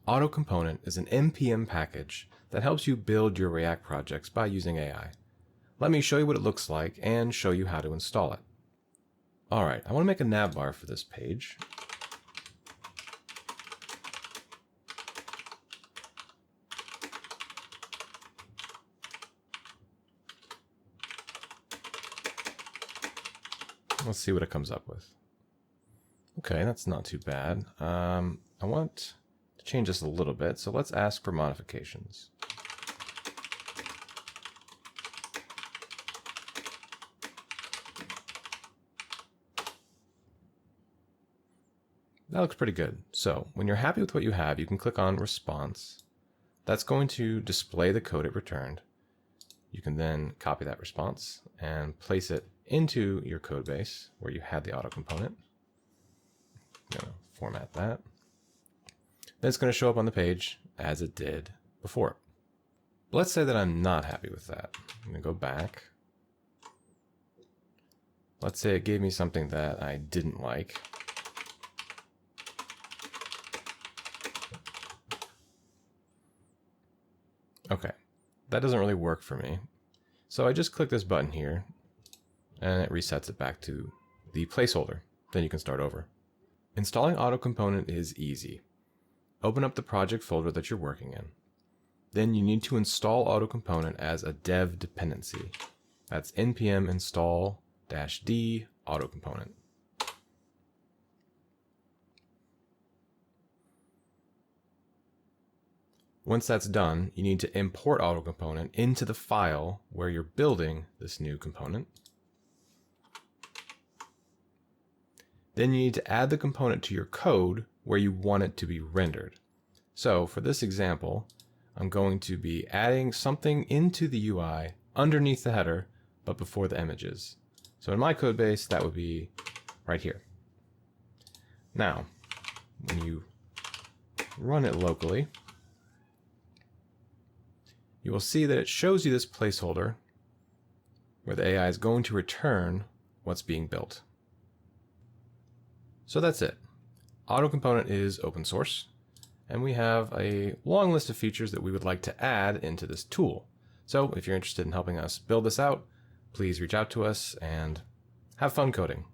AutoComponent is an NPM package that helps you build your React projects by using AI. Let me show you what it looks like and show you how to install it. Alright, I want to make a navbar for this page. Let's see what it comes up with. Okay, that's not too bad. I want to change this a little bit, so let's ask for modifications. That looks pretty good. So when you're happy with what you have, you can click on response. That's going to display the code it returned. You can then copy that response and place it into your code base where you had the auto component. I'm going to format that. Then it's going to show up on the page as it did before. But let's say that I'm not happy with that. I'm going to go back. Let's say it gave me something that I didn't like. Okay, that doesn't really work for me. So I just click this button here and it resets it back to the placeholder. Then you can start over. Installing AutoComponent is easy. Open up the project folder that you're working in. Then you need to install AutoComponent as a dev dependency. That's npm install-d AutoComponent. Once that's done, you need to import AutoComponent into the file where you're building this new component. Then you need to add the component to your code where you want it to be rendered. So for this example, I'm going to be adding something into the UI underneath the header, but before the images. So in my code base, that would be right here. Now, when you run it locally, you will see that it shows you this placeholder where the AI is going to return what's being built. So that's it. AutoComponent is open source, and we have a long list of features that we would like to add into this tool. So if you're interested in helping us build this out, please reach out to us and have fun coding.